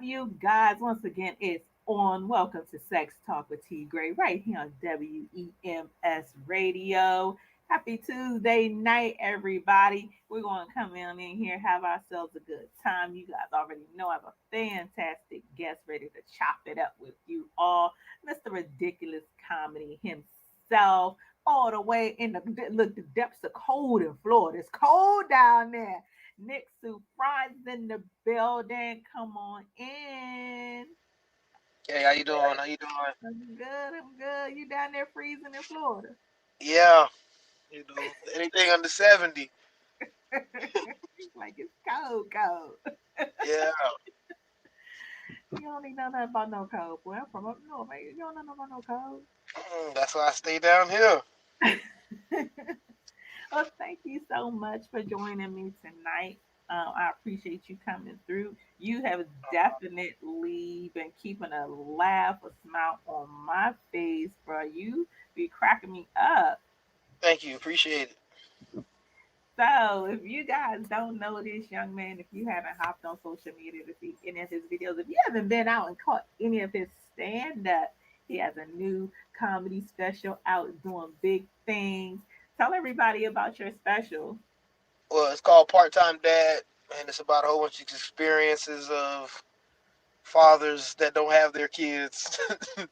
you guys? Once again, it's on. Welcome to Sex Talk with T Gray right here on WEMS Radio. Happy Tuesday night, everybody. We're going to come in here, have ourselves a good time. You guys already know I have a fantastic guest ready to chop it up with you all. Mr. Ridiculous Comedy himself, all the way in the depths of cold in Florida. It's cold down there. Nick Surprise in the building. Come on in. Hey, how you doing? How you doing? I'm good. I'm good. You down there freezing in Florida? Yeah, anything under 70. Like it's cold, cold. Yeah, You don't need know nothing about no cold. Boy, I'm from up north, man. You don't know nothing about no cold. that's why I stay down here. Well, thank you so much for joining me tonight. I appreciate you coming through. You have definitely been keeping a laugh, a smile on my face, bro. You be cracking me up. Thank you, appreciate it. So, if you guys don't know this young man, if you haven't hopped on social media to see any of his videos, if you haven't been out and caught any of his stand up, he has a new comedy special out doing big things. Tell everybody about your special. Well, it's called Part Time Dad, and it's about a whole bunch of experiences of fathers that don't have their kids and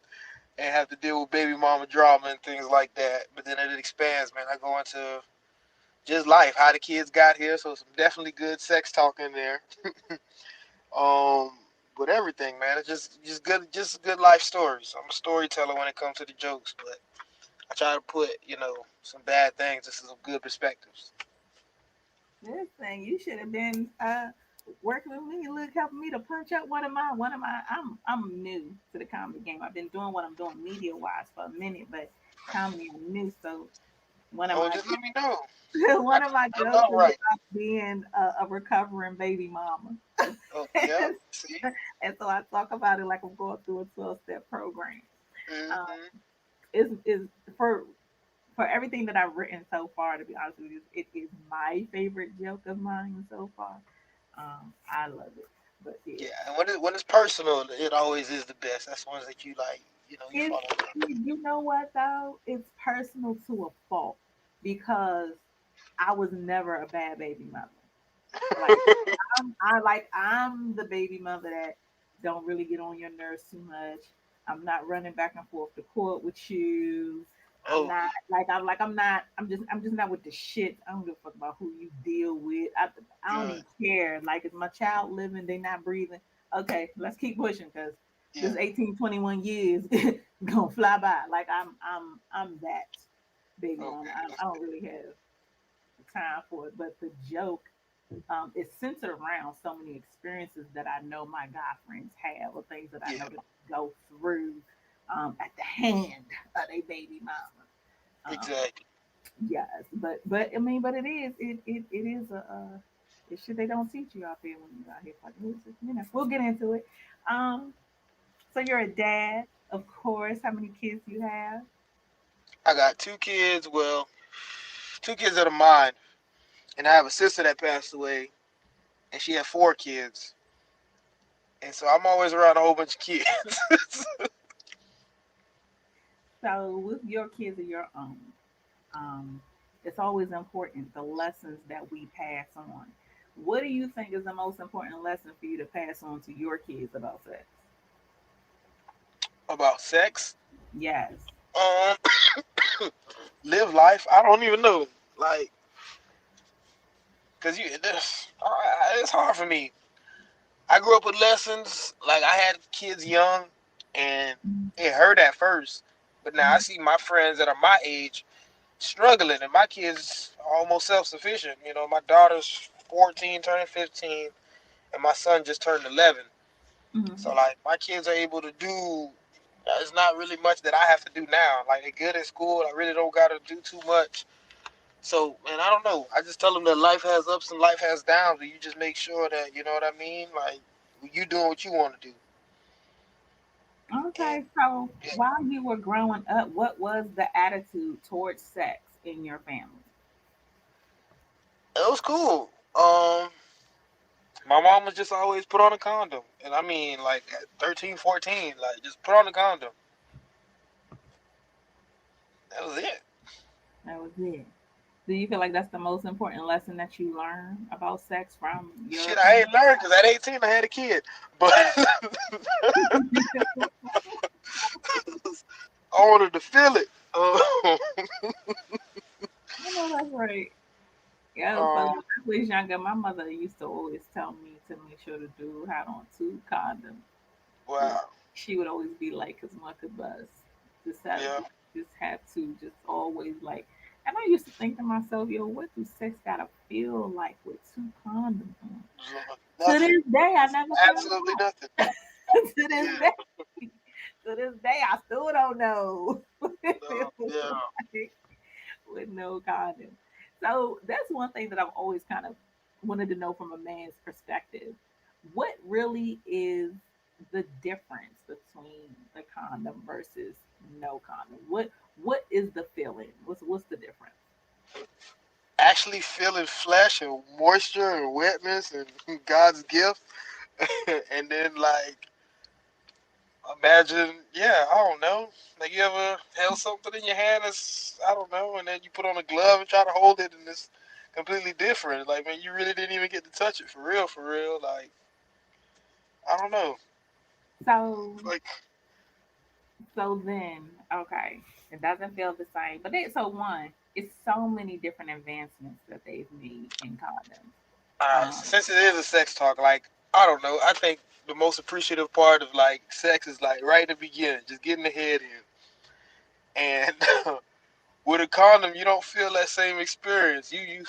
have to deal with baby mama drama and things like that. But then it expands, man. I go into just life, how the kids got here, so some definitely good sex talk in there. Um, with everything, man. It's just good life stories. I'm a storyteller when it comes to the jokes, but I try to put, some bad things into some good perspectives. This thing, you should have been working with me, look helping me to punch up one of my I'm new to the comedy game. I've been doing what I'm doing media wise for a minute, but comedy I'm new. So one of Oh, my just let me know. I one of can my put it jokes up is right. about being a recovering baby mama. Oh, yeah. See. And so I talk about it like I'm going through a 12-step program. Um, Hmm. is for everything that I've written so far, to be honest with you, it is my favorite joke of mine so far. I love it. But yeah, Yeah, and when it's personal, it always is the best. That's ones that you like. You it, follow. you know what though? It's personal to a fault because I was never a bad baby mother. Like I'm the baby mother that don't really get on your nerves too much. I'm not running back and forth to court with you. I'm Oh, not I'm just not with the shit. I don't give a fuck about who you deal with. I don't good. even care. Like is my child living, they not breathing. Okay, let's keep pushing because Yeah. this 18, 21 years gonna fly by. Like I'm that baby mama. Okay, I that's don't really have time for it. But the joke is centered around so many experiences that I know my guy friends have, or things that I yeah, know that they go through at the hand of their baby mama. Um, exactly. yes, but I mean, but it is it's shit they don't teach you out there when you're out here fucking. We'll get into it. Um, so you're a dad, of course. How many kids do you have? I got two kids. Well, two kids that are mine, and I have a sister that passed away, and she had four kids. And so I'm always around a whole bunch of kids. So with your kids of your own, um, it's always important the lessons that we pass on. What do you think is the most important lesson for you to pass on to your kids about sex? About sex, Yes. um, live life. I don't even know, like, cause it's hard for me. I grew up with lessons. Like I had kids young, and it hurt at first, but now I see my friends that are my age struggling, and my kids are almost self sufficient. My daughter's 14, turning 15, and my son just turned 11. So Mm-hmm. like my kids are able to do. There's not really much that I have to do now. Like they're good at school. I really don't gotta do too much. So man, I don't know. I just tell them that life has ups and life has downs, but you just make sure that you know what I mean. Like you doing what you want to do. And Okay, so yeah, while you were growing up, what was the attitude towards sex in your family? it was cool. My mom was just always put on a condom, and I mean, like at 13, 14, like just put on a condom. That was it. That was it. Do you feel like that's the most important lesson that you learn about sex from your Shit, I ain't parents? learned because at 18 I had a kid, but I wanted to feel it. I know that's right. Yeah, so when Um, I was younger, my mother used to always tell me to make sure the dude had on two condoms. Like, wow, she would always be like, "Cause monkey bus, yeah. just have to, just always like." And I used to think to myself, "Yo, what do sex gotta feel like with two condoms on?" To Nothing. this day, I never found Absolutely out. nothing. To this Yeah. day, to this day, I still don't know if it was Yeah. like with no condom. So that's one thing that I've always kind of wanted to know from a man's perspective. What really is the difference between the condom versus no condom? What is the feeling? What's the difference? Actually feeling flesh and moisture and wetness and God's gift, and then like imagine, yeah, I don't know. Like you ever held something in your hand that's I don't know, and then you put on a glove and try to hold it, and it's completely different. Like man, you really didn't even get to touch it for real, for real. Like I don't know. So Like so then okay, it doesn't feel the same. But it so one, it's so many different advancements that they've made in condoms. Um, since it is a sex talk, like I don't know. I think the most appreciative part of like sex is like right in the beginning, just getting the head in, and with a condom, you don't feel that same experience. You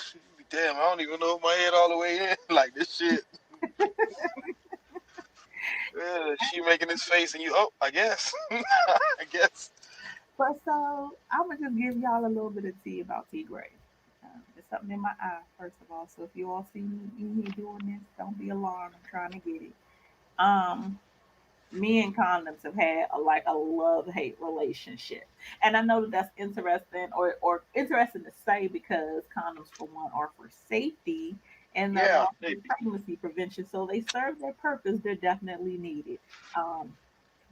damn, I don't even know if my head all the way in. Like this shit. Yeah, she making this face, and you. Oh, I guess. I guess. but so I'm gonna just give y'all a little bit of tea about tea gray. There's something in my eye, first of all. So if you all see me doing this, don't be alarmed. I'm trying to get it. Um, Me and condoms have had a love hate relationship, and I know that that's interesting or interesting to say because condoms, for one, are for safety and they're Yeah, also maybe. pregnancy prevention, so they serve their purpose. They're definitely needed. Um,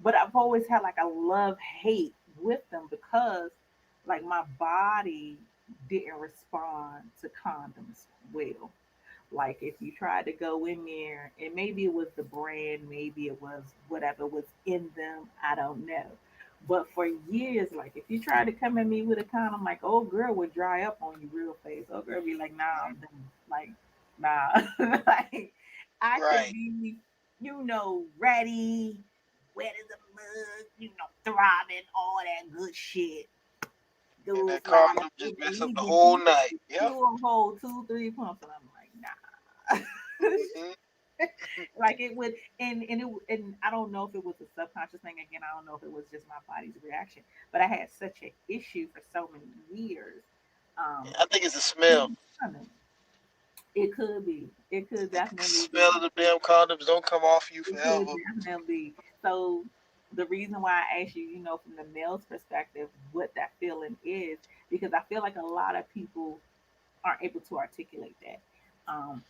but I've always had like a love hate with them because like my body didn't respond to condoms well. Like if you tried to go in there, and maybe it was the brand, maybe it was whatever was in them, I don't know. But for years, like if you try to come at me with a condom, like old girl would dry up on you real fast. Old girl be like, nah, I'm done. Like, nah. Like I could Right. be, ready, wet as a mug, throbbing, all that good shit. And Dude that slide up condom in just there, mess up he the just whole night. Yep. do a whole 2, 3 pumps, and I'm like, nah. Hmm. Like it would, and I don't know if it was a subconscious thing. Again, I don't know if it was just my body's reaction, but I had such an issue for so many years. Um, I think it's the smell. it could be, it could The definitely smell be. of the damn condoms don't come off you It could forever. definitely. So the reason why I asked you, from the male's perspective, what that feeling is, because I feel like a lot of people aren't able to articulate that.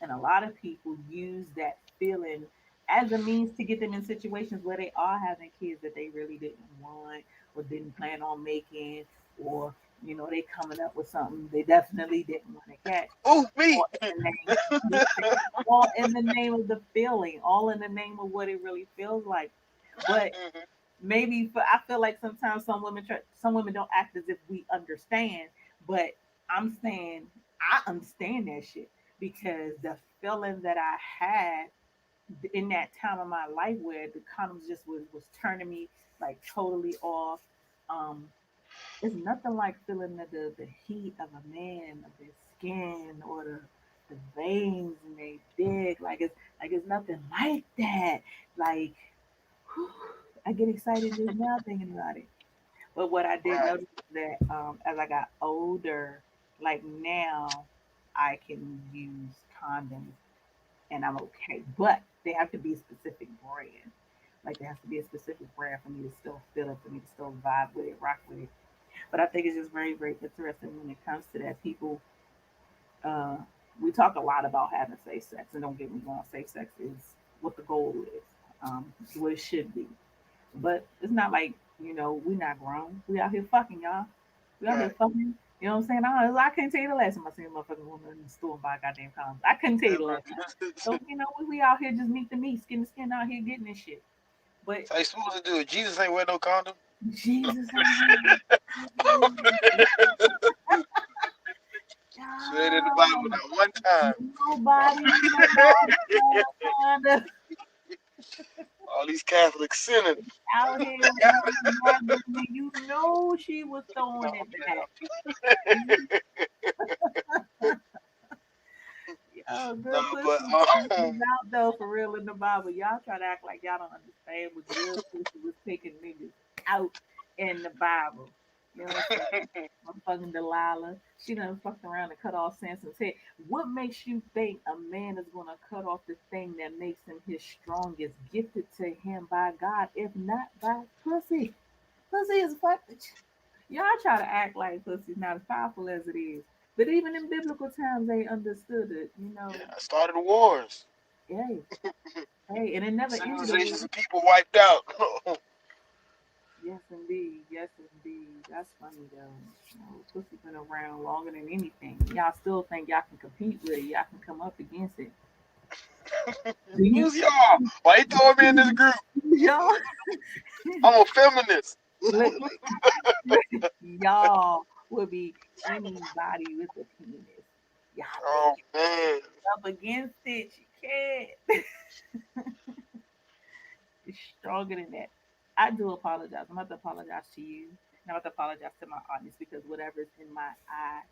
And a lot of people use that feeling as a means to get them in situations where they are having kids that they really didn't want or didn't plan on making, or they coming up with something they definitely didn't want to catch. Ooh, me. All in the name, all in the name of the feeling, all in the name of what it really feels like. But Mhm. maybe I feel like sometimes some women don't act as if we understand, but I'm saying I understand that shit because the feeling that I had in that time of my life where the condoms just was turning me like totally off. Um, it's nothing like feeling the heat of a man, of his skin or the veins in their dick. Like it's nothing like that. Like I get excited just now thinking about it. But what I did Right. notice is that as I got older, like now, I can use condoms and I'm okay. But they have to be a specific brand. Like there has to be a specific brand for me to still feel it, for me to still vibe with it, rock with it. But I think it's just very, very interesting when it comes to that. People uh, we talk a lot about having safe sex, and don't get me wrong, safe sex is what the goal is, what it should be. But it's not like, we're not grown. We out here fucking, y'all. We out here Right. fucking. You know what I'm saying? I can't tell you the last time I seen a motherfucking woman in the store and buy a goddamn condom. I couldn't tell you the last time. So, we out here just meet the meat, skin to skin out here getting this shit. But How you supposed to do it? Jesus ain't wear no condom. Jesus, Said in the Bible not one time. nobody kind of All these Catholics sinning. out here wearing that, you know she was throwing it back. Oh, No, good but pussy was out though for real in the Bible. Y'all try to act like y'all don't understand what good pussy was taking niggas out in the Bible. You know what I'm saying? Motherfucking Delilah. She done fucked around and cut off Samson's head. What makes you think a man is gonna cut off the thing that makes him his strongest, gifted to him by God, if not by pussy? Pussy is fuck. Y'all try to act like pussy's not as powerful as it is. But even in biblical times, they understood it. yeah, I started the wars. Hey, hey, and it never ended. Civilizations of people wiped out. Yes, indeed. Yes, indeed. That's funny though. Pussy been around longer than anything. Y'all still think y'all can compete with it? Y'all can come up against it? Do you? Who's y'all? Why you throwing me in this group? Y'all, I'm a feminist. look, y'all would be anybody with a penis. Y'all Oh think man. up against it? You can't. It's stronger than that. I do apologize. I'm about to apologize to you. I'm about to apologize to my audience because whatever's in my eye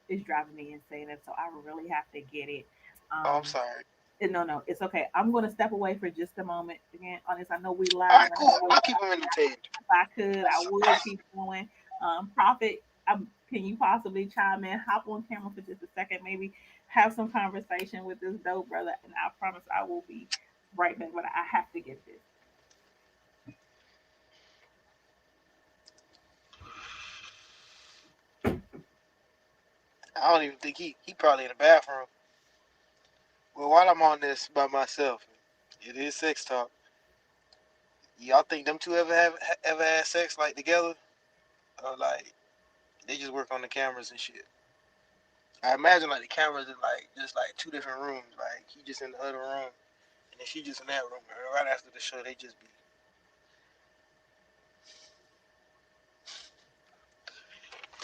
is driving me insane, and so I really have to get it. Oh, I'm Um, sorry. no, it's okay. I'm going to step away for just a moment. Again, honest, I know we All live. right, cool. I'll keep them entertained. If I could, I would keep going. Prophet, can you possibly chime in, hop on camera for just a second, maybe have some conversation with this dope brother, and I promise I will be right back. But I have to get this. I don't even think he probably in the bathroom. Well, while I'm on this by myself, it is sex talk. Y'all think them two ever had sex like together, or like they just work on the cameras and shit? I imagine like the cameras in like just like two different rooms. Like he just in the other room, and then she just in that room. And right after the show, they just be.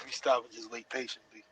We stop and just wait patiently.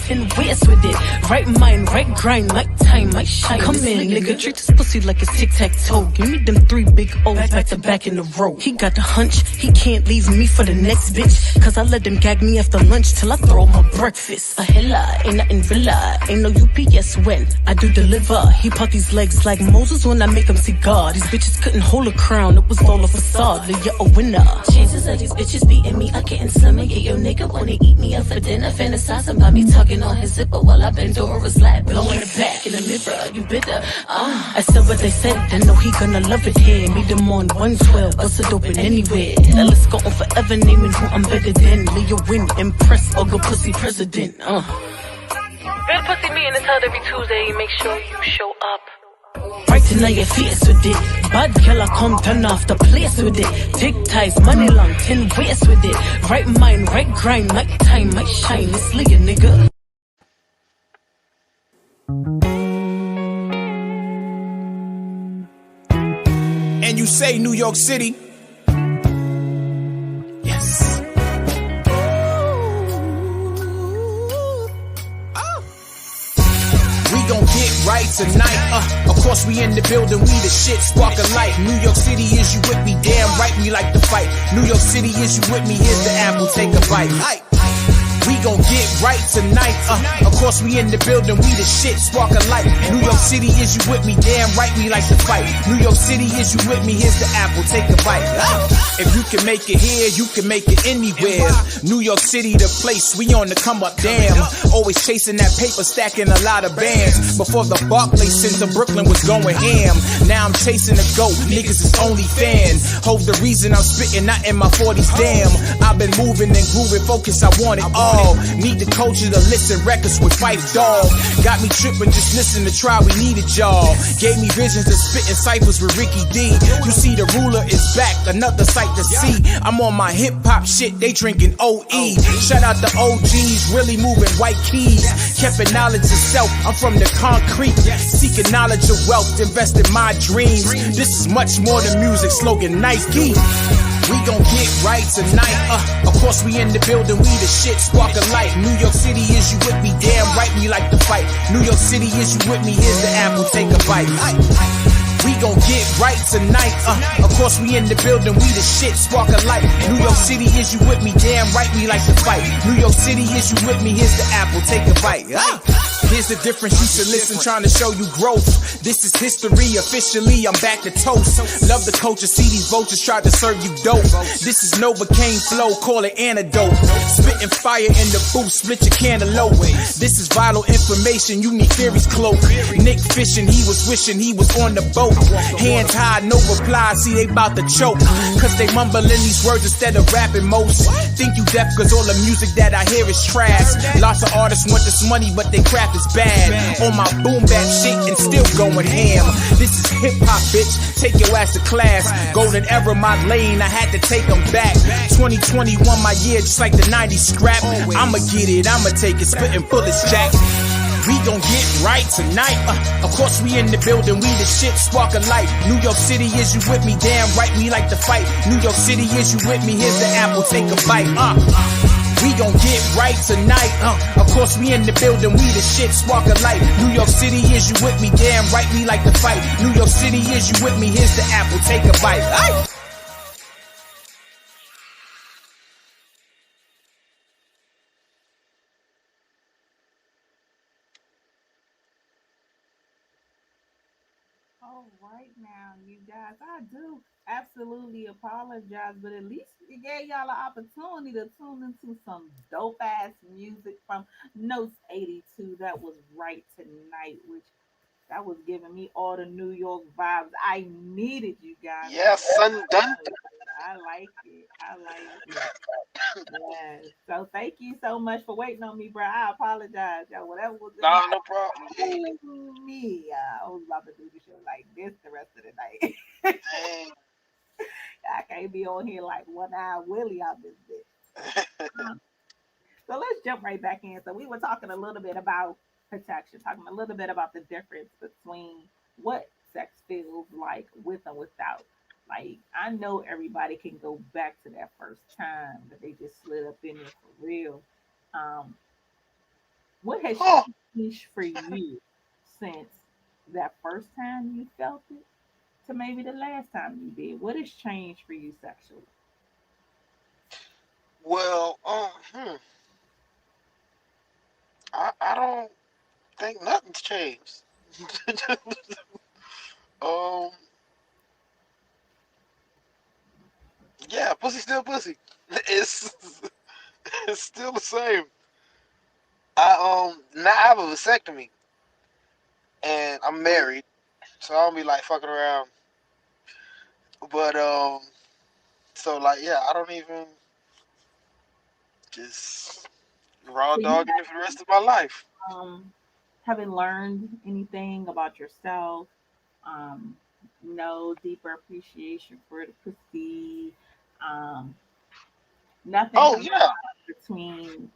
Ten ways with it. Right mind, right grind, like time, might shine. Come in, nigga, treat this pussy like it's tic-tac-toe. Give me them 3 big O's back to back in the row. He got the hunch, he can't leave me for the next bitch. Cause I let them gag me after lunch till I throw my breakfast. A hella, ain't nothing villa, ain't no UPS when I do deliver. He pop these legs like Moses when I make him see God. These bitches couldn't hold a crown, it was all a facade. You're a winner. Chances of these bitches beating me are getting slimmer. Yeah, your nigga wanna eat me up for dinner, fantasizing about me tugging on his zipper while I bend over his lap, blowing it back in the mirror. You bitter? I said what they said, I know he gonna love it here. Meet him on 112, bust it open anywhere. Now let's go on forever naming who I'm better than. Leo win, impress, or go pussy president. Good pussy me in this hood every Tuesday. Make sure you show up. Right tonight your face with it. Bad girl I come turn off the place with it. Take ties, money long, 10 ways with it. Right mind, right grind, like time, might shine. It's Leah, nigga. And you say New York City? Yes. We gon' get right tonight. Of course we in the building, we the shit, spark a light. New York City, is you with me? Damn right, we like to fight. New York City, is you with me? Here's the apple, take a bite. We gon' get right tonight. Of course we in the building, we the shit, spark a light. New York City, is you with me? Damn right, we like to fight. New York City, is you with me? Here's the apple, take a bite. If you can make it here, you can make it anywhere. New York City, the place, we on the come up, damn. Always chasing that paper, stacking a lot of bands. Before the Barclays Center, Brooklyn was going ham. Now I'm chasing the GOAT, niggas is only fan. Hope the reason I'm spitting, not in my 40s, damn. I've been moving and grooving, focus, I want it all. Need the culture to listen records with Fife Dog. Got me tripping, just listen to try, we needed y'all. Gave me visions of spitting ciphers with Ricky D. You see the ruler is back, another sight to see. I'm on my hip hop shit, they drinking OE. Shout out the OGs, really moving white keys. Kept knowledge of self, I'm from the concrete. Seeking knowledge of wealth, invest in my dreams. This is much more than music, slogan Nike. We gon' get right tonight. Of course we in the building, we the shit, spark a light. New York City, is you with me? Damn right, we like to fight. New York City, is you with me? Here's the apple, take a bite. We gon' get right tonight. Of course we in the building, we the shit, spark a light. New York City, is you with me? Damn right, we like to fight. New York City, is you with me? Here's the apple, take a bite. Here's the difference, you should listen, trying to show you growth. This is history, officially, I'm back to toast. Love the culture, see these vultures try to serve you dope. This is Novocaine flow, call it antidote. Spitting fire in the booth, split your cantaloupe. This is vital information, you need theories cloak. Nick fishing, he was wishing he was on the boat. Hands high, no reply, see they bout to choke. Cause they mumbling these words instead of rapping most. Think you deaf cause all the music that I hear is trash. Lots of artists want this money but they craft is bad. On my boom bap shit and still going ham. This is hip hop, bitch, take your ass to class. Golden era my lane, I had to take them back. 2021 my year just like the 90s scrap. I'ma get it, I'ma take it, spitting bullets, Jack. We gon' get right tonight. Of course we in the building, we the shit, spark a light. New York City, is you with me? Damn right, we like to fight. New York City, is you with me? Here's the apple, take a bite. We gon' get right tonight. Of course we in the building, we the shit, spark a light. New York City, is you with me? Damn right, we like to fight. New York City, is you with me? Here's the apple, take a bite. All right, now, you guys, I do absolutely apologize, but at least it gave y'all an opportunity to tune into some dope ass music from Notes 82. That was right tonight, which that was giving me all the New York vibes I needed, you guys. Yes, son, done. I like it. I like it. Yes. So thank you so much for waiting on me, bro. I apologize, y'all. Whatever was in Nah, my no problem. Hey, me, I was about to do the show like this the rest of the night. hey. I can't be on here like one eye Willie out this bitch. So let's jump right back in. So we were talking a little bit about protection, talking a little bit about the difference between what sex feels like with and without. Like I know everybody can go back to that first time that they just slid up in there for real. Um, what has Oh, changed for you since that first time you felt it to maybe the last time you did? What has changed for you sexually? well, I don't think nothing's changed. um, yeah, pussy still pussy. It's it's still the same. Now I have a vasectomy and I'm married, so I don't be like fucking around. But so like yeah, I don't even just raw So you dogging it for the rest of my life. um haven't learned anything about yourself, um, no deeper appreciation for the pussy, um, nothing Oh has yeah, between,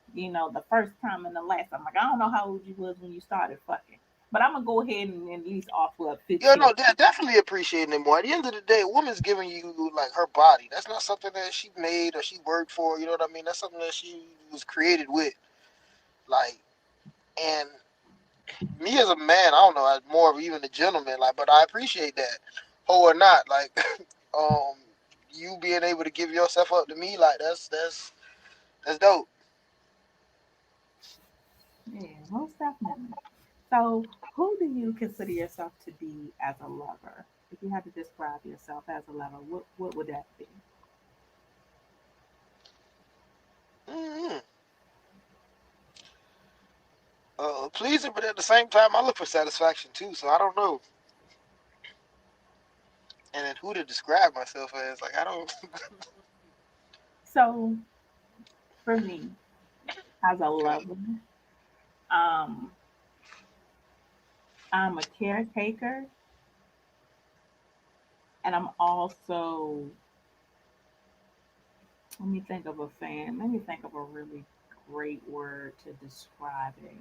the first time and the last time. Like I don't know how old you was when you started fucking. But I'm gonna go ahead and at least offer up yeah, 15. no, definitely appreciating it more. At the end of the day, a woman's giving you like her body. That's not something that she made or she worked for. You know what I mean? That's something that she was created with. Like, and me as a man, I don't know, I'm more of even a gentleman. Like, but I appreciate that, hoe or not. Like, um, you being able to give yourself up to me, like that's dope. Yeah, most definitely. So, who do you consider yourself to be as a lover? If you had to describe yourself as a lover, what would that be? Mm-hmm. Pleasing, but at the same time, I look for satisfaction too. So I don't know, and then who to describe myself as? Like I don't. So, for me, as a Okay. lover, um, I'm a caretaker, and I'm also, let me think of a fan. Let me think of a really great word to describe it.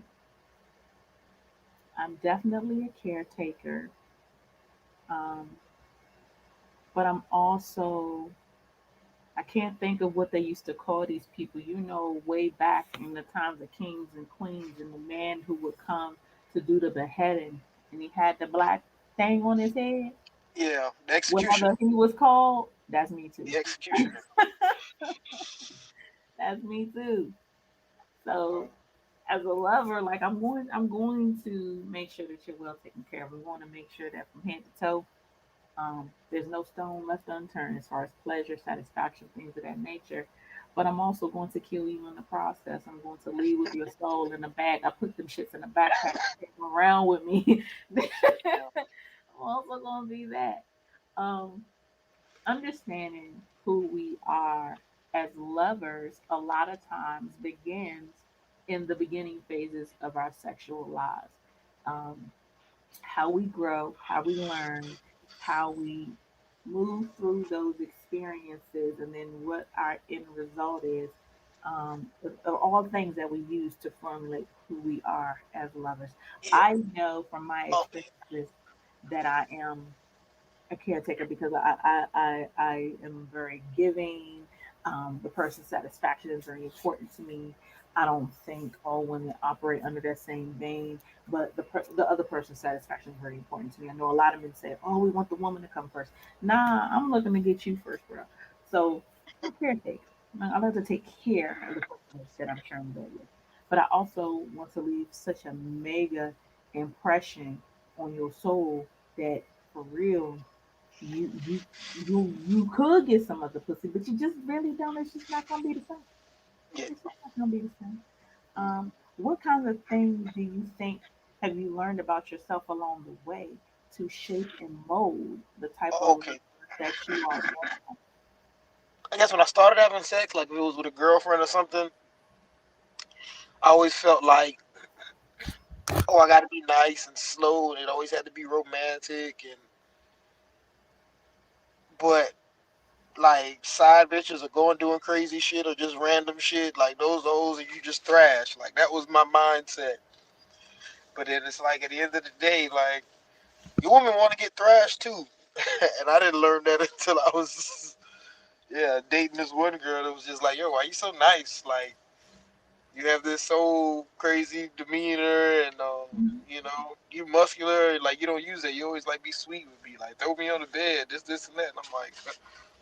I'm definitely a caretaker, um, but I'm also, I can't think of what they used to call these people. You know, way back in the times of kings and queens, and the man who would come to do the beheading, and he had the black thing on his head. Yeah, the executioner. Whatever he was called, that's me too. The executioner. That's me too. So as a lover, like I'm going to make sure that you're well taken care of. We want to make sure that from head to toe, there's no stone left unturned as far as pleasure, satisfaction, things of that nature. But I'm also going to kill you in the process. I'm going to leave with your soul in the bag. I put them shits in a backpack, take them around with me. Yeah. I'm also going to be that. Um, Understanding who we are as lovers a lot of times begins in the beginning phases of our sexual lives. Um, how we grow, how we learn, how we move through those experiences, and then what our end result is. Are all things that we use to formulate who we are as lovers. Yeah. I know from my Oh, experiences that I am a caretaker because I am very giving. The person's satisfaction is very important to me. I don't think all women operate under that same vein, but the other person's satisfaction is very important to me. I know a lot of men say, "Oh, we want the woman to come first." Nah, I'm looking to get you first, bro. So I'm a caretaker. I like to take care of the person that I'm sharing bed with, but I also want to leave such a mega impression on your soul that for real you you you could get some other pussy, but you just really don't. It's just not gonna be the same. yeah. It's just not gonna be the same. What kinds of things do you think have you learned about yourself along the way to shape and mold the type of Okay. lover that you are? I guess when I started having sex, like if it was with a girlfriend or something, I always felt like, oh, I got to be nice and slow, and it always had to be romantic, and but like side bitches are going doing crazy shit or just random shit, like those and you just thrash. Like that was my mindset. But then it's like at the end of the day, like you women want to get thrashed too, and I didn't learn that until I was yeah dating this one girl that was just like, yo, why you so nice? Like you have this so crazy demeanor, and you know, you muscular, like you don't use it. You always like be sweet with me, like throw me on the bed, this, and that. And I'm like,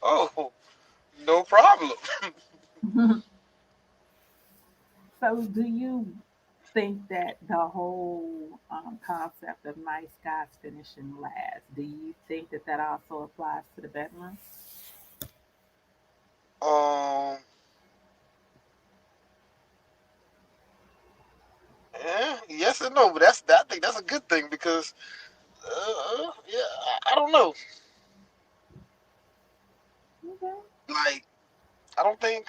oh, no problem. So, do you think that the whole concept of nice guys finishing last? Do you think that that also applies to the bedroom? Yes and no, but I think that's a good thing because yeah, I don't know. Okay. Like I don't think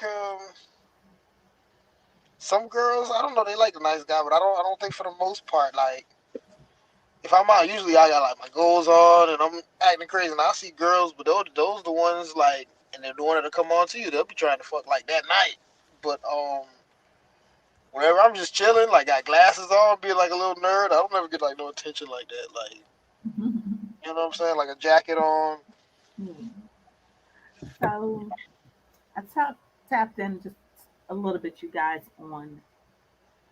some girls, I don't know, they like the nice guy, but I don't think for the most part, like if I'm out, usually I got like my goals on and I'm acting crazy, and I see girls, but those the ones like, and they're the one that'll come on to you. They'll be trying to fuck like that night, but whenever I'm just chilling, like got glasses on, being like a little nerd, I don't ever get like no attention like that. Like you know what I'm saying, like a jacket on. Hmm. So I tapped in just a little bit, you guys, on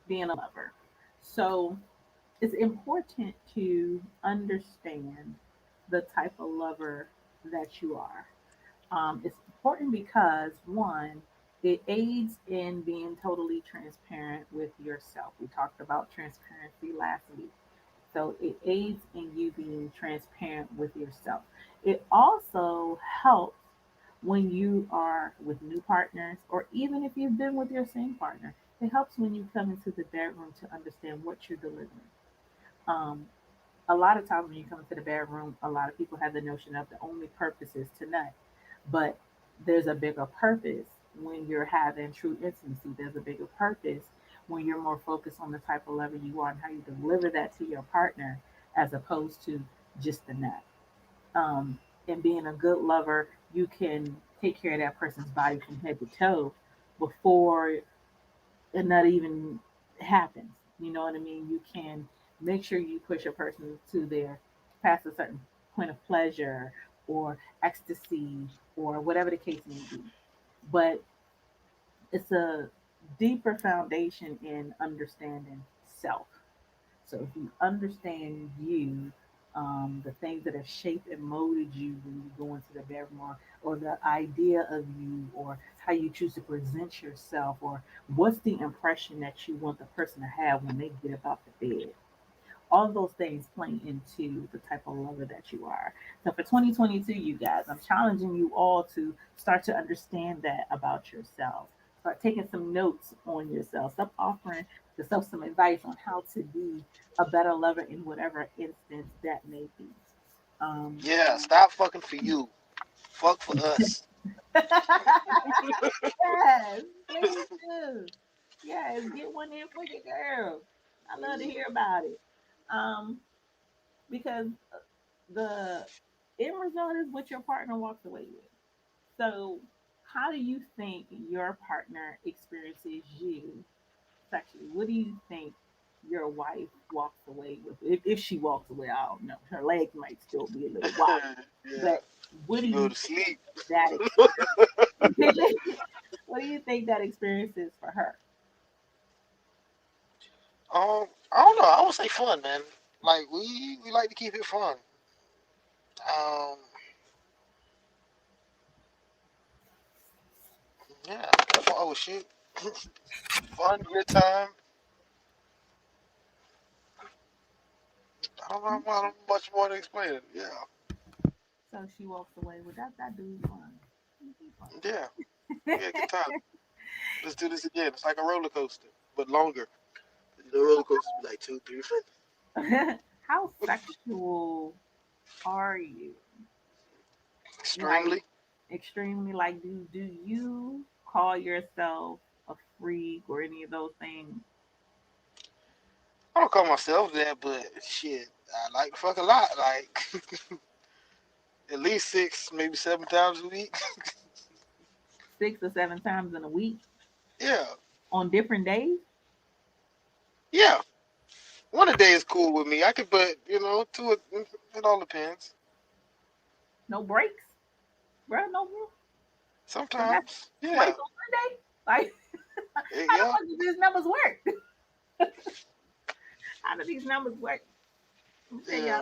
being a lover. So it's important to understand the type of lover that you are. It's important because one, It aids in being totally transparent with yourself. We talked about transparency last week. So it aids in you being transparent with yourself. It also helps when you are with new partners, or even if you've been with your same partner. It helps when you come into the bedroom to understand what you're delivering. Um, a lot of times when you come into the bedroom, a lot of people have the notion of the only purpose is to nut. But there's a bigger purpose when you're having true intimacy. There's a bigger purpose when you're more focused on the type of lover you are and how you deliver that to your partner as opposed to just the nut. Um, and being a good lover, you can take care of that person's body from head to toe before and that even happens. You know what I mean? You can make sure you push a person to their past a certain point of pleasure or ecstasy or whatever the case may be. But it's a deeper foundation in understanding self. So if you understand you, the things that have shaped and molded you when you go into the bedroom, or the idea of you, or how you choose to present yourself, or what's the impression that you want the person to have when they get up out the bed. All of those things play into the type of lover that you are. So for 2022, you guys, I'm challenging you all to start to understand that about yourself. Start taking some notes on yourself. Stop offering yourself some advice on how to be a better lover in whatever instance that may be. Um, Yeah, stop fucking for you. Fuck for us. yes, please do. Yes, get one in for your girl. I love to hear about it. Um, because the end result is what your partner walks away with. So, how do you think your partner experiences you sexually? What do you think your wife walks away with? If she walks away, I don't know. Her legs might still be a little wobbly. Yeah, But what do she go you to sleep. think that what do you think that experience is for her? I don't know. I would say fun, man. Like we like to keep it fun. Um, yeah. Oh shit, fun, good time. I don't know much more to explain it. Yeah, So she walks away with that. That dude's fun. He's yeah, yeah. Good time. Let's do this again. It's like a roller coaster, but longer. The roller coasters be like 2, 3 minutes. fun. How sexual are you? Like Extremely. extremely, like do you call yourself a freak or any of those things? I don't call myself that, but shit, I like to fuck a lot. Like at least 6, maybe 7 times a week. 6 or 7 times in a week Yeah, on different days? yeah. One a day is cool with me. I could, but two. It all depends. No breaks, bro. No, so that's Sometimes, twice yeah, on Monday. Like, how the yeah. fuck do these numbers work? How do these numbers work? Let me tell Yeah. y'all.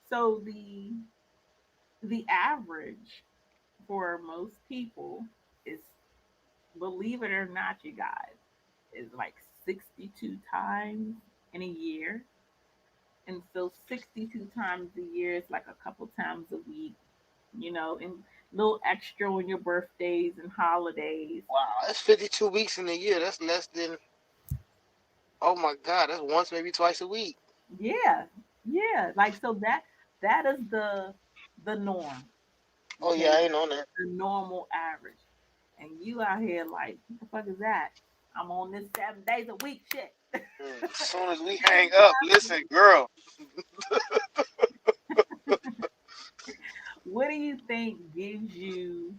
So the average for most people is, believe it or not, you guys, is like 62 times in a year. And so 62 times a year is like a couple times a week, and a little extra on your birthdays and holidays. Wow, that's 52 weeks in a year. That's less than. Oh my God, that's once, maybe twice a week. Yeah. Yeah. Like so that is the norm. Oh yeah, Okay. I ain't on that. The normal average. And you out here like, what the fuck is that? I'm on this 7 days a week shit. As soon as we hang up, listen, girl. What do you think gives you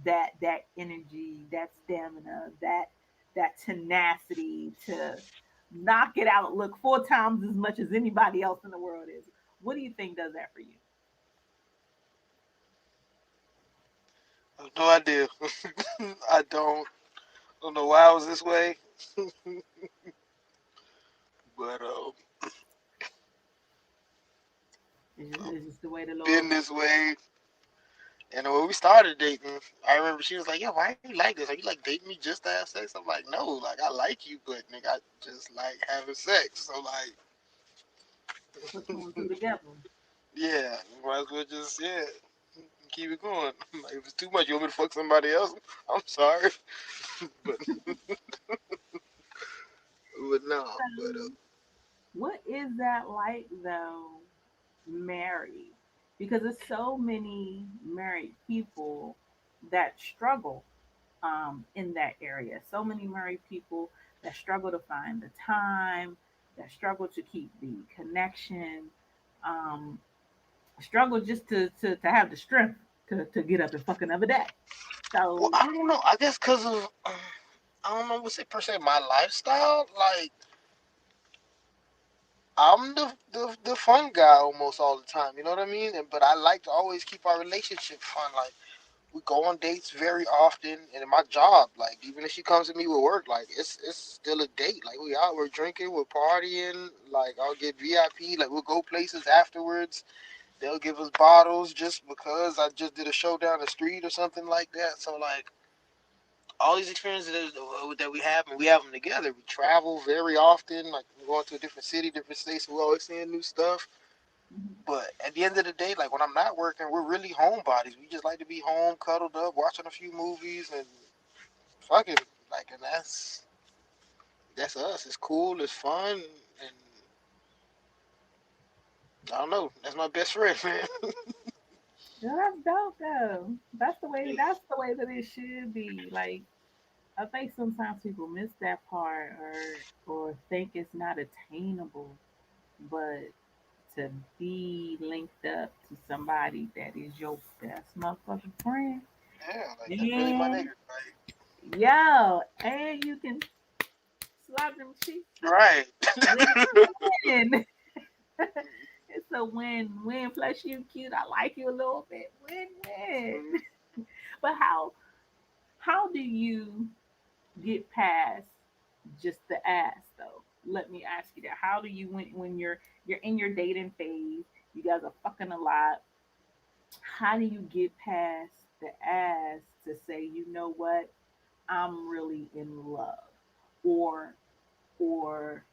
that energy, that stamina, that tenacity to knock it out, look 4 times as much as anybody else in the world is? What do you think does that for you? I have no idea. I don't know why I was this way, but It's just the way the Lord been wants. this way, And when we started dating, I remember she was like, "Yo, why you like this? Are you like dating me just to have sex?" I'm like, "No, like I like you, but nigga, I just like having sex." So like, Put two and two together. yeah, might as well just keep it going. Like, if it's too much, you want me to fuck somebody else? I'm sorry, but no, but So, what is that like though, married? Because there's so many married people that struggle in that area. So many married people that struggle to find the time, that struggle to keep the connection, um, struggle just to have the strength to get up and fuck another day. well, So, I don't know. I guess because of I don't know what's it per se my lifestyle. Like I'm the fun guy almost all the time. You know what I mean? But I like to always keep our relationship fun. Like we go on dates very often, and in my job, like even if she comes to me with work, like it's still a date. Like we out, we're drinking, we're partying. Like I'll get VIP. Like we'll go places afterwards. They'll give us bottles just because I just did a show down the street or something like that. So like all these experiences that we have, and we have them together. We travel very often. Like we're going to a different city, different states. We're always seeing new stuff. mhm, But at the end of the day, like when I'm not working, we're really homebodies. We just like to be home, cuddled up, watching a few movies, and fucking like, and that's us. It's cool, it's fun, and I don't know. That's my best friend, man. yeah, that's dope though. That's the way. That's the way that it should be. Like I think sometimes people miss that part or think it's not attainable, but to be linked up to somebody that is your best motherfucking friend. Yeah, like that's really my And nigga. Like, yo, and you can slap them cheeks. right. Win-win. It's a win-win. Plus you cute. I like you a little bit. Win-win. But how do you get past just the ass though? Let me ask you that. How do you when you're in your dating phase, you guys are fucking a lot. How do you get past the ass to say, you know what, I'm really in love? Or or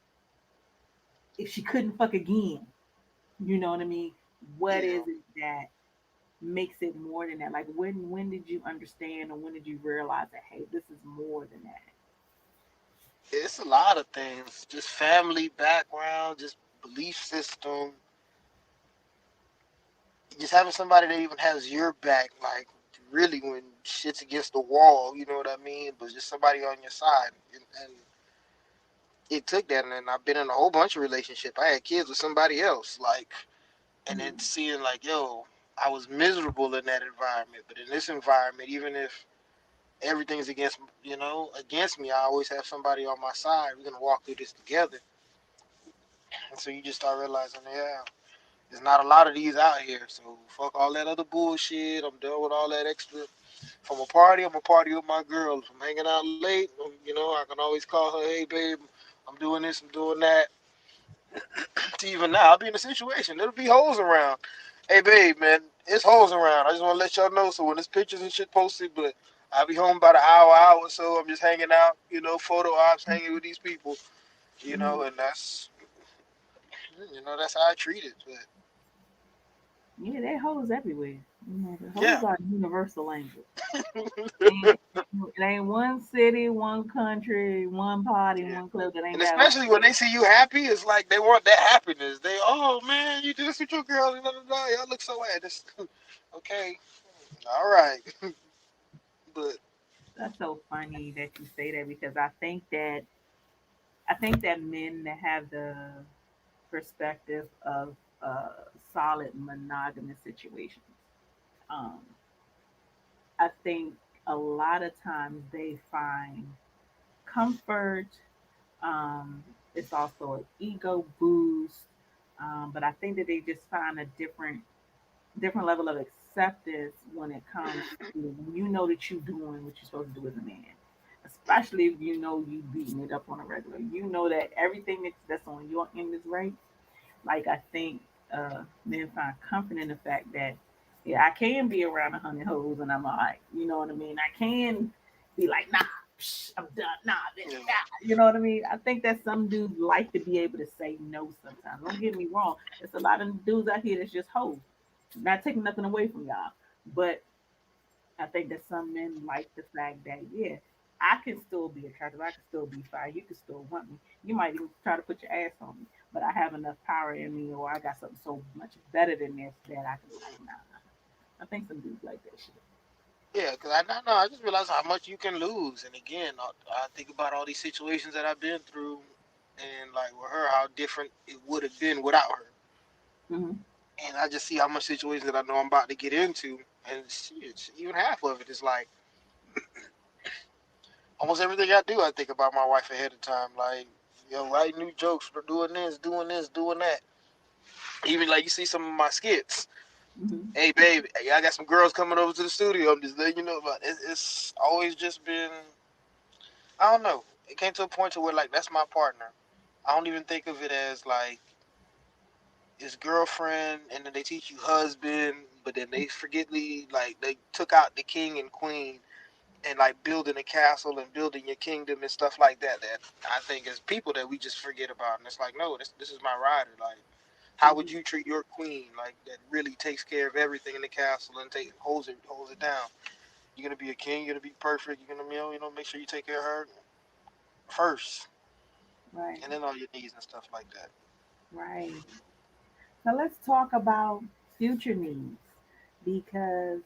if she couldn't fuck again, you know what I mean? What Yeah, is it that makes it more than that? Like when did you understand or when did you realize that hey, this is more than that? it's a lot of things. Just family background, just belief system, just having somebody that even has your back, like really when shit's against the wall, you know what I mean? But just somebody on your side, and it took that. And then I've been in a whole bunch of relationships. I had kids with somebody else, like, and then Mm-hmm. seeing like, yo, I was miserable in that environment, but in this environment, even if everything's against me, I always have somebody on my side. We're gonna walk through this together. And so you just start realizing, yeah, there's not a lot of these out here. So fuck all that other bullshit. I'm done with all that extra. If I'm a party, I'm a party with my girl. If I'm hanging out late, I can always call her, hey babe, I'm doing this, I'm doing that. Even now, I'll be in a situation. There'll be hoes around. Hey babe, man, it's hoes around. I just want to let y'all know. So when there's pictures and shit posted, but I'll be home about an hour or so. I'm just hanging out, photo ops, hanging with these people, Mm-hmm. and that's how I treat it. But Yeah, they hoes everywhere. You know, the yeah, hoes are universal language. Ain't, it ain't one city, one country, one party, yeah. one club that ain't And got. especially when they see you happy, it's like they want that happiness. Oh man, you did this with your girl, and blah, blah, blah. Y'all look so happy. Okay, all right, but That's so funny that you say that because I think that men that have the perspective of solid monogamous situations, um, I think a lot of times they find comfort. It's also an ego boost, but I think that they just find a different level of acceptance when it comes to when you know that you're doing what you're supposed to do as a man. Especially if you know you beating it up on a regular. You know that everything that's on your end is right. Like I think men find comfort in the fact that Yeah, I can be around 100 hoes and I'm all right. You know what I mean? I can be like, nah, psh, I'm done. Nah, Yeah. nah. You know what I mean? I think that some dudes like to be able to say no sometimes. Don't get me wrong. There's a lot of dudes out here that's just hoes. Not taking nothing away from y'all. But I think that some men like the fact that, yeah, I can still be attractive. I can still be fine. You can still want me. You might even try to put your ass on me. But I have enough power in me or I got something so much better than this that I can be like, nah. I think some dudes like that shit. Yeah, because I don't know. I just realized how much you can lose. And again, I think about all these situations that I've been through, and like with her, how different it would have been without her. Hmm. And I just see how much situations that I know I'm about to get into, and shit, even half of it is like almost everything I do. I think about my wife ahead of time, like writing new jokes, for doing this, doing this, doing that. Even like you see some of my skits. Hmm. Hey, baby, hey, I got some girls coming over to the studio. I'm just letting you know about it. It's always just been. I don't know. It came to a point to where like that's my partner. I don't even think of it as like his girlfriend, and then they teach you husband, but then they forget the like they took out the king and queen and like building a castle and building your kingdom and stuff like that. That I think is people that we just forget about, and it's like no, this is my rider. Like, how would Hmm. you treat your queen? Like that really takes care of everything in the castle and holds it down. You're gonna be a king. You're gonna be perfect. You're gonna make sure you take care of her first, Right, and then all your needs and stuff like that. right. So let's talk about future needs because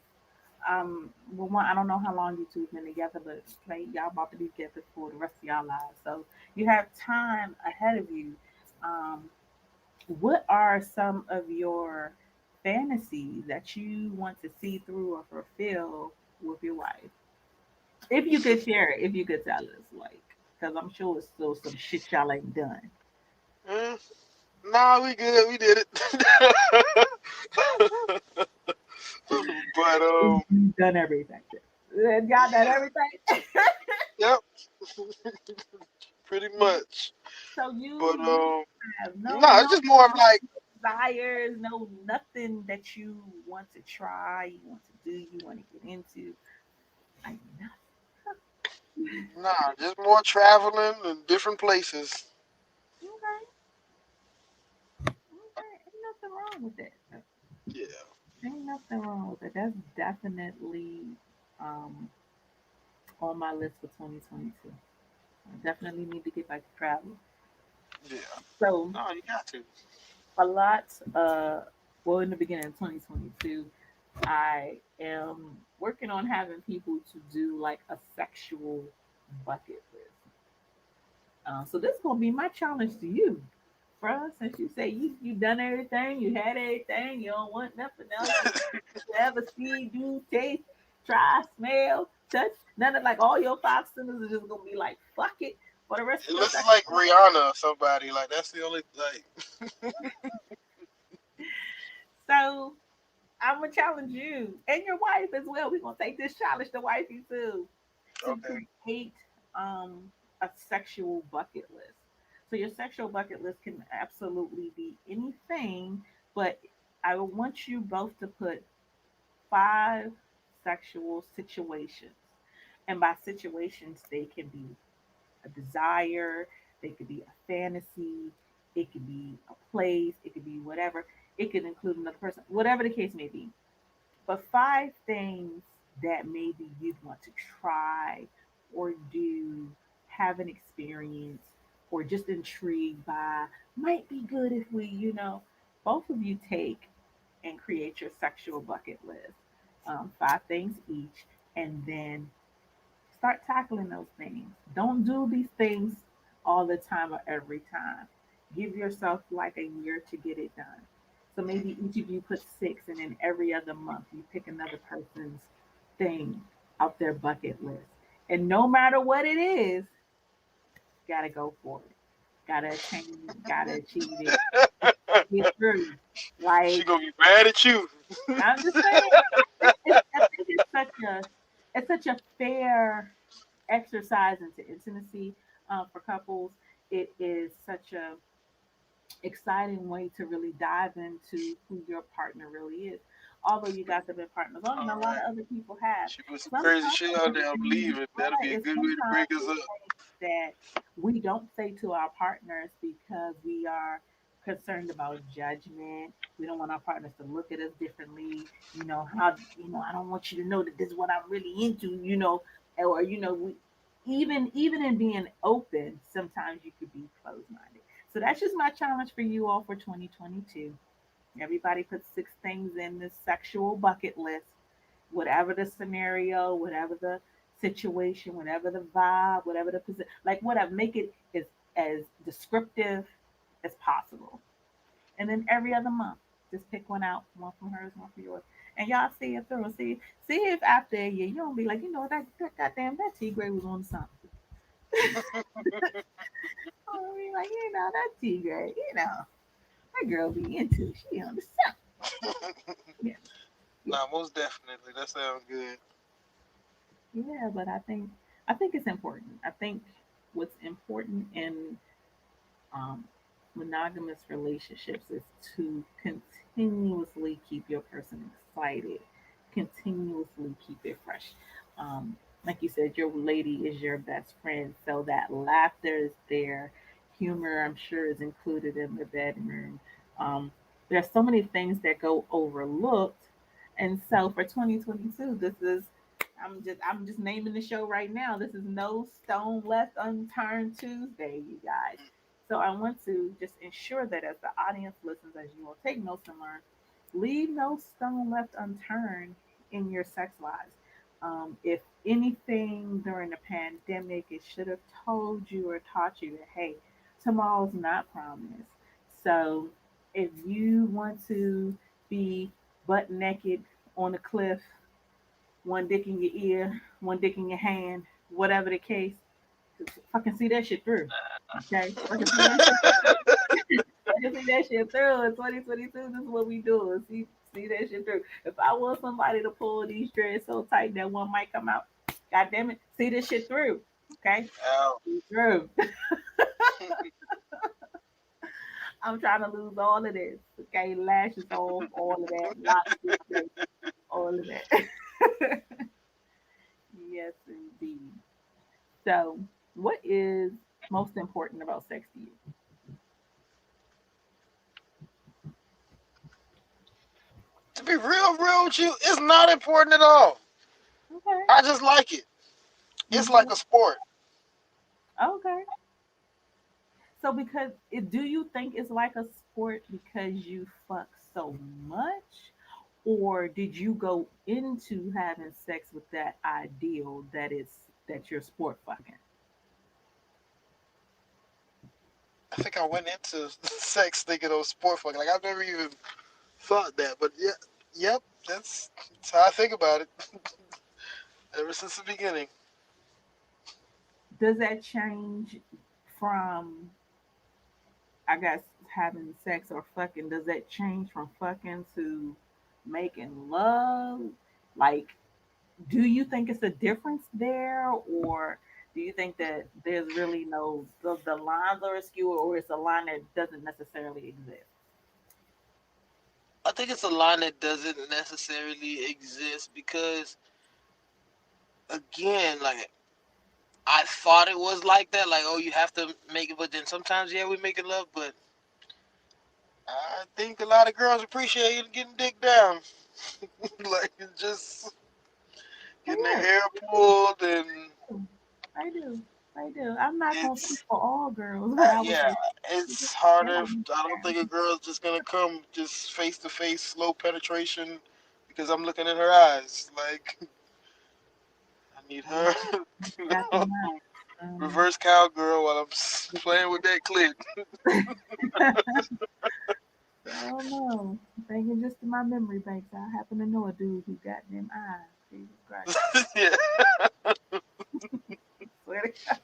well, one, I don't know how long you two have been together, but like y'all about to be together for the rest of y'all lives, so you have time ahead of you. Um, what are some of your fantasies that you want to see through or fulfill with your wife? If you could share it, if you could tell us, like, because I'm sure it's still some shit y'all ain't done. Mm, nah, we good. We did it. but You've done everything. Y'all done yeah, everything. yep, pretty much. So But you have no, it's just more of like desires, no nothing that you want to try, you want to do, you want to get into. Like nothing. nah, just more traveling and different places. Okay, okay, ain't nothing wrong with that. Yeah, Ain't nothing wrong with it. That's definitely um on my list for 2022. I definitely need to get back to travel. yeah. So No, you got to. a lot well in the beginning of 2022 I am working on having people to do like a sexual bucket list. So this is gonna be my challenge to you, bruh. Since you say you done everything, you had everything, you don't want nothing else. You ever see, do, taste, try, smell, touch. None of like all your five senses are just gonna be like fuck it for the rest It of your looks sexual like life. Rihanna or somebody. Like that's the only like. So I'm gonna challenge you and your wife as well. We're gonna take this challenge to wifey too to Okay. create a sexual bucket list. So your sexual bucket list can absolutely be anything, but I want you both to put five sexual situations. And by situations, they can be a desire, they could be a fantasy, it could be a place, it could be whatever. It could include another person, whatever the case may be. But five things that maybe you'd want to try or do, have an experience, or just intrigued by, might be good if we, both of you take and create your sexual bucket list. Five things each, and then start tackling those things. Don't do these things all the time or every time. Give yourself like a year to get it done. So maybe each of you put six, and then every other month you pick another person's thing out their bucket list. And no matter what it is, gotta go for it. Gotta attain it. Gotta achieve it. Get through. She Like gonna be mad at you. I'm just saying, I think it's such a fair exercise into intimacy for couples. It is such a exciting way to really dive into who your partner really is. although you guys have been partners on, and a All lot right. of other people have. She put some crazy Sometimes shit the out there. I'm things, leaving. That'll right, be a is good way to sometimes break us the up. things that we don't say to our partners because we are concerned about judgment. We don't want our partners to look at us differently. I don't want you to know that this is what I'm really into, or even in being open, sometimes you could be closed minded. So that's just my challenge for you all for 2022. Everybody put 6 things in this sexual bucket list, whatever the scenario, whatever the situation, whatever the vibe, whatever the position, like whatever, make it as descriptive as possible. And then every other month, just pick one out, one from hers, one from yours. And y'all see it through. See if after a year you don't be like, that goddamn that T Gray was on something. I mean, like, that T Gray, that girl be into. She on the something. Yeah, yeah, Nah, most definitely. That sounds good. yeah. But I think it's important. I think what's important in um, monogamous relationships is to continuously keep your person excited, continuously keep it fresh. Um, like you said, your lady is your best friend, so that laughter is there. Humor, I'm sure, is included in the bedroom. There's so many things that go overlooked, and so for 2022, I'm just naming the show right now. This is No Stone Left Unturned Tuesday, you guys. So I want to just ensure that as the audience listens, as you will take notes and learn, leave no stone left unturned in your sex lives. If anything during the pandemic, it should have told you or taught you that, hey, tomorrow's not promised. So if you want to be butt naked on a cliff, one dick in your ear, one dick in your hand, whatever the case, fucking see that shit through. Okay? Fucking see that shit I can see that shit through in 2022. This is what we do. See that shit through. If I want somebody to pull these dreads so tight that one might come out, god damn it, see this shit through. Okay? Ow. See through. I'm trying to lose all of this. Okay, lashes off, all of that, locks displaced, all of that. Yes, indeed. So, what is most important about sex to you? To be real with you, it's not important at all. Okay. I just like it. You It's just like want, a sport. okay. So do you think it's like a sport because you fuck so much? Or did you go into having sex with that ideal that you're sport fucking? I think I went into sex thinking it was sport fucking. Like I've never even thought that, but yeah, yep, that's how I think about it ever since the beginning. Does that change from, I guess, having sex or fucking? Does that change from fucking to making love? Like, do you think it's a difference there, or do you think that there's really the lines are askew, or it's a line that doesn't necessarily exist? I think it's a line that doesn't necessarily exist because, again, like I thought it was like that. Like, oh, you have to make it, but then sometimes, yeah, we making love, but I think a lot of girls appreciate getting dick down, like just getting their It hair pulled and is. I do. I do. I'm not gonna speak it's for all girls, but I would yeah, say it's they harder. like me I don't think a down. girl's just gonna come just face to face, slow penetration, because I'm looking in her eyes. Like I need her, you Got the know, mind. Um, reverse cowgirl while I'm playing with that clit. I don't know. I'm thinking just in my memory banks. I happen to know a dude who got them eyes. Jesus Christ. Yeah, Swear to God.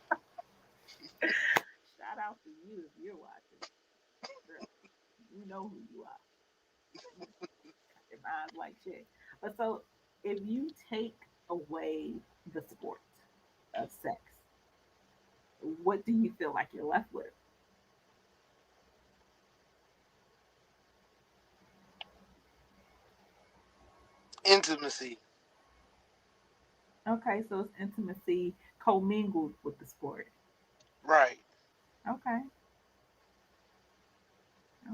Shout out to you if you're watching. Girl, you know who you are. Got them eyes like shit. But so if you take away the sport of sex, what do you feel like you're left with? intimacy. Okay, so it's intimacy commingled with the sport. Right. Okay,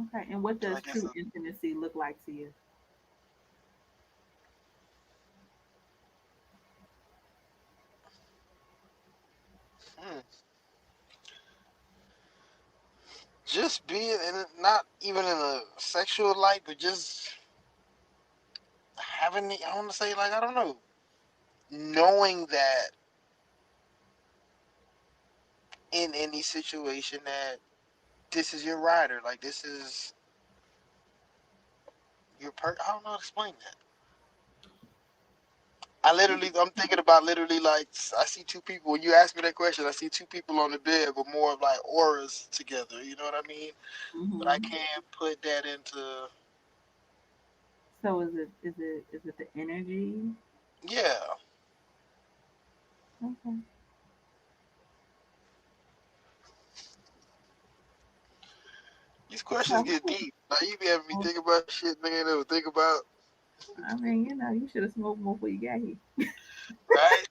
okay. And what does Like it's true a intimacy look like to you? hmm, just being in it, not even in a sexual light, but just having the, I want to say like I don't know, knowing that in any situation that this is your rider, like this is your I don't know how to explain that. I'm thinking about literally like I see two people. When you ask me that question, I see two people on the bed, but more of like auras together. You know what I mean? But I Hmm. can't put that into So is it the energy? yeah. Okay. These questions So get who? deep. Like you be having me think about shit nigga ain't never think about. I mean, you should have smoked more before you got here. Right?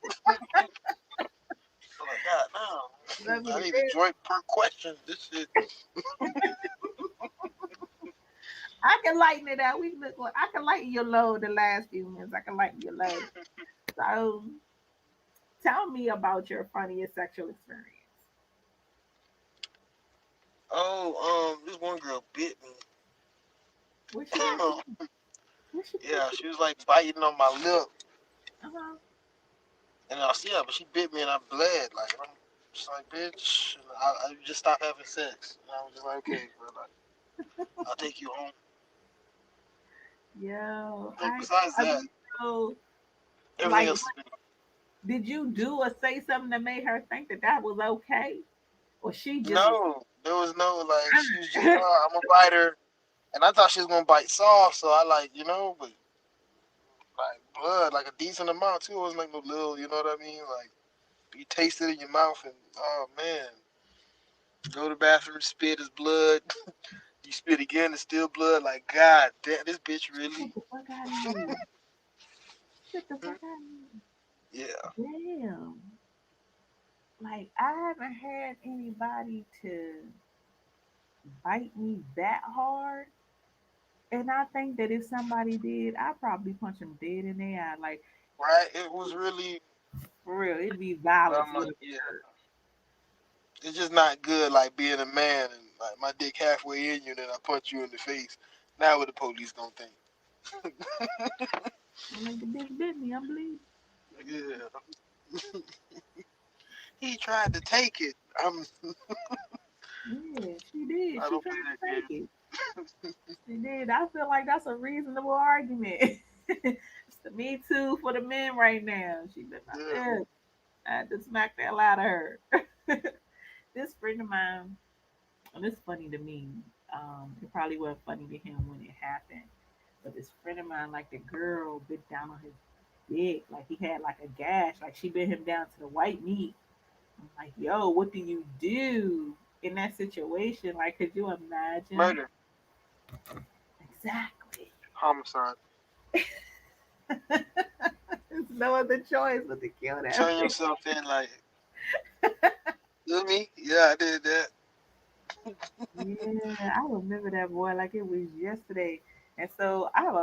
I'm like, God, no. That's what I it need a is. joint per question. This shit. I can lighten it out. We look. I can lighten your load the last few minutes. I can lighten your load. So tell me about your funniest sexual experience. This one girl bit me. What she did? What she Yeah, did? she was like biting on my lip, Uh huh. and I see her, but she bit me and I bled. Like I'm just like, bitch. And I just stopped having sex. And I was just like, okay, bro, like, I'll take you home. Yo, Like besides I that, mean, so everything like, else has been did you do or say something that made her think that that was okay, or she just was? no. There was no like. She was just, I'm a biter, and I thought she was gonna bite soft, so I like, but like blood, like a decent amount too. It wasn't like no little, you know what I mean? Like you taste it in your mouth, and oh man, go to the bathroom, spit is blood. You spit again, it's still blood. Like God damn, this bitch Get really. the fuck out of here! Get the fuck out of Yeah, here! Damn. Like I haven't had anybody to bite me that hard. And I think that if somebody did, I'd probably punch them dead in the eye. Like, right. It was really. for real, it'd be violence I'm would like, have yeah, occurred. it's just not good. Like being a man and like my dick halfway in you, and then I punch you in the face. Now what the police gonna think? I'm like, the bitch bit me, I'm bleeding. Yeah, he tried to take it. Yeah, she did. I She don't tried play that to take game. it. She did. I feel like that's a reasonable argument. It's the Me Too for the men right now. She bit my Yeah, lip. I had to smack the hell out of her. This friend of mine, and it's funny to me. It probably wasn't funny to him when it happened. But this friend of mine, like the girl bit down on his dick, like he had like a gash, like she bit him down to the white meat. I'm like, yo, what do you do in that situation? Like, could you imagine? murder, Exactly. homicide. There's no other choice but to kill that Turn man. yourself in, like, you me? Yeah, I did that. Yeah, I remember that boy like it was yesterday. And so I have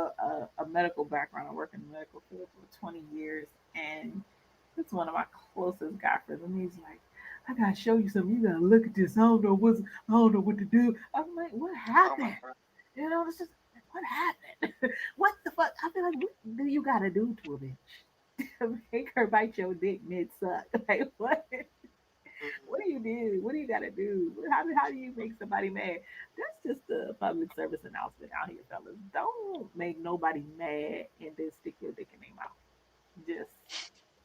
a medical background. I work in the medical field for 20 years. And it's one of my closest guy friends. And he's like, I gotta show you something. You gotta look at this. I don't know what to do. I'm like, what Oh my happened? god. You know, it's just what happened? What the fuck? I feel like what do you gotta do to a bitch? To make her bite your dick mid suck. Like what? Mhm. What do you do? What do you gotta do? How do you make somebody mad? That's just a public service announcement out here, fellas. Don't make nobody mad and then stick your dick in their mouth. Just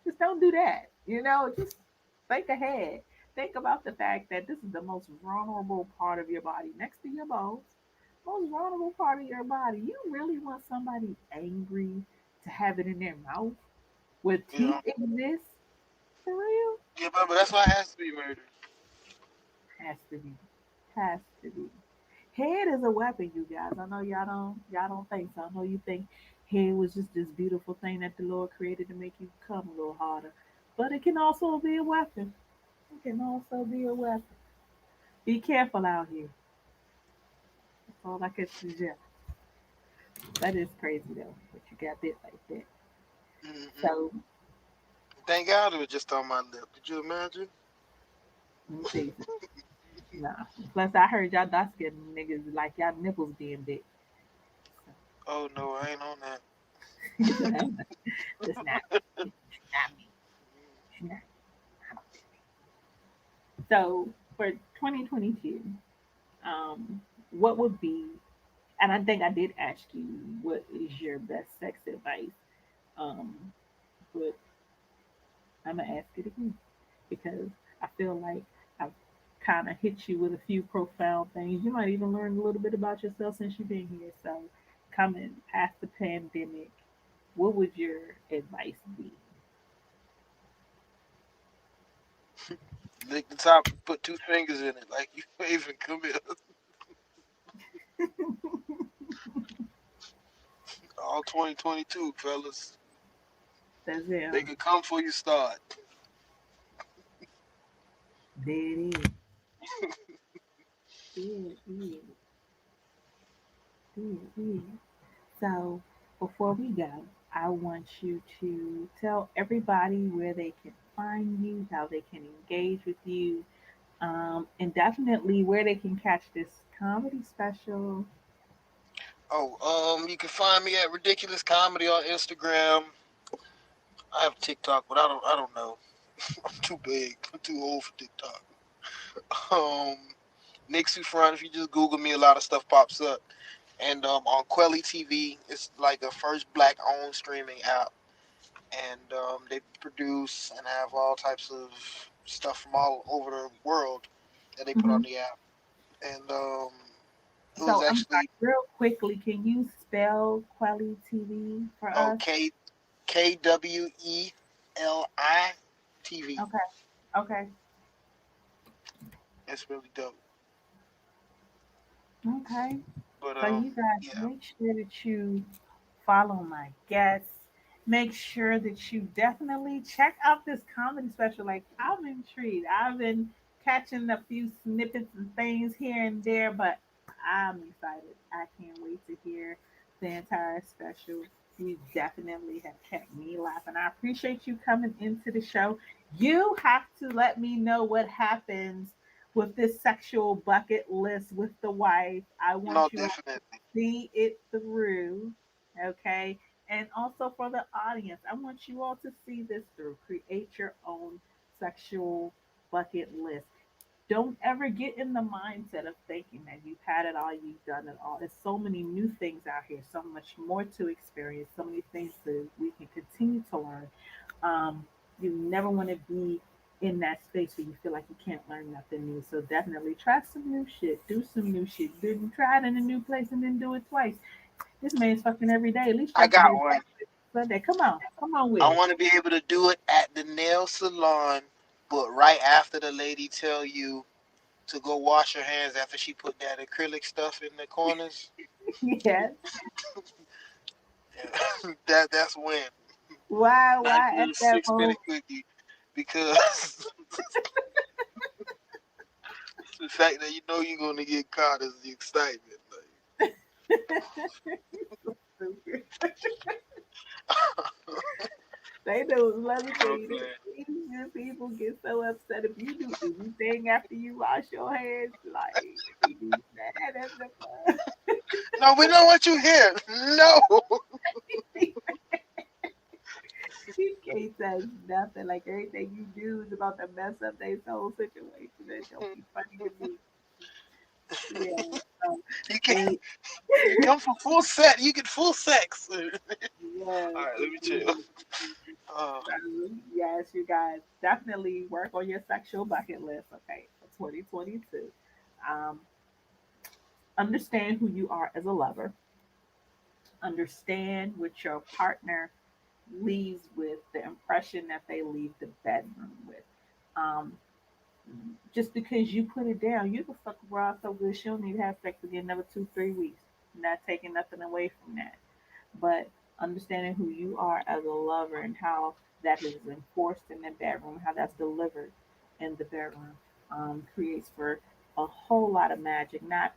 just don't do that. Just think ahead. Think about the fact that this is the most vulnerable part of your body next to your bones. Most vulnerable part of your body. You really want somebody angry to have it in their mouth where Yeah, teeth exist? For real? yeah, but that's why it has to be murder. Has to be. Has to be. Head is a weapon, you guys. I know y'all don't think so. I know you think Hair was just this beautiful thing that the Lord created to make you come a little harder. But it can also be a weapon. It can also be a weapon. Be careful out here. That's all I can suggest. That is crazy though, but you got bit like that. Mm-mm. So Thank God it was just on my lip. Could you imagine? let me tell you something. Nah. Plus I heard y'all dark skinned niggas like y'all nipples being big. So Oh no, I ain't on that. he said, "Hey, that's not me. It's not me. It's not." So for 2022, what would be, and I think I did ask you, what is your best sex advice? Um, but I'm gonna ask it again because I feel like I've kind of hit you with a few profound things. You might even learn a little bit about yourself since you've been here. So, coming past the pandemic, what would your advice be? Lick the top and put two fingers in it like you even come here. All 2022, fellas. That's it. They Huh? can come before you start. There it is. There it is. There it is. So, before we go, I want you to tell everybody where they can find you, how they can engage with you, and definitely where they can catch this comedy special. Oh, you can find me at Ridiculous Comedy on Instagram. I have TikTok, but I don't know. I'm too big. I'm too old for TikTok. Um, Nick Sufran. If you just Google me, a lot of stuff pops up. And on Quelly TV, it's like a first black-owned streaming app, and they produce and have all types of stuff from all over the world that they put on Hmm. the app. And it was So, I'm sorry, actually real quickly, can you spell Quelly TV for oh us? KWELI TV. Okay, okay, It's really dope. okay. But So, you guys yeah. make sure that you follow my guests. Make sure that you definitely check out this comedy special. Like, I'm intrigued. I've been catching a few snippets and things here and there, but I'm excited. I can't wait to hear the entire special. You definitely have kept me laughing. I appreciate you coming into the show. You have to let me know what happens with this sexual bucket list with the wife. I No, want you all to definitely. see it through. Okay. And also for the audience, I want you all to see this through. Create your own sexual bucket list. Don't ever get in the mindset of thinking that you've had it all, you've done it all. There's so many new things out here, so much more to experience, so many things that we can continue to learn. Um, you never want to be in that space where you feel like you can't learn nothing new. So definitely try some new shit. Do some new shit. Didn't try it in a new place and then do it twice. This man's fucking every day. At least I try to got do it one. Sunday. Come on with I it. want to be able to do it at the nail salon, but right after the lady tell you to go wash your hands after she put that acrylic stuff in the corners. Yes. Yeah. That's when. Why? Not Why even at a that 6 minute moment? quickie because the fact that you know you're gonna get caught is the excitement. They do. Let me tell I'm you this. playing. Asian people get so upset if you do anything after you wash your hands. Like you do that at the club. No, we don't want you here. No. You can't touch nothing. Like everything you do is about to mess up their whole situation. That don't be funny to me. Yeah. So You can they. you come for full set. You get full sex. All Yes, right, let me chill. indeed. Uh, So, yes, you guys definitely work on your sexual bucket list, okay, for 2022. Um, understand who you are as a lover. Understand what your partner leaves with, the impression that they leave the bedroom with. Um, just because you put it down, you can fuck around so good she don't need to have sex again another 2, 3 weeks. Not taking nothing away from that. But understanding who you are as a lover and how that is enforced in the bedroom, how that's delivered in the bedroom, creates for a whole lot of magic, not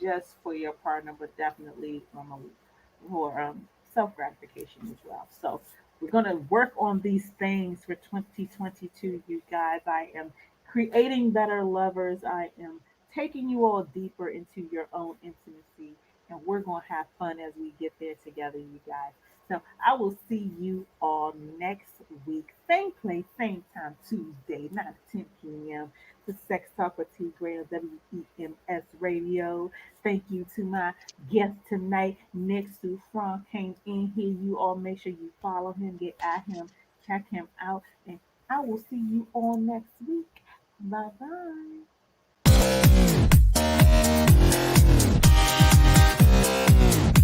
just for your partner, but definitely for self gratification as well. So we're going to work on these things for 2022, you guys. I am creating better lovers. I am taking you all deeper into your own intimacy, and we're going to have fun as we get there together, you guys. So I will see you all next week. Same place, same time, Tuesday, 9 to 10 p.m. The Sex Talk with T Gray on WEMS Radio. Thank you to my guest tonight, Nick Sufran, came in here. You all make sure you follow him, get at him, check him out, and I will see you all next week. Bye bye.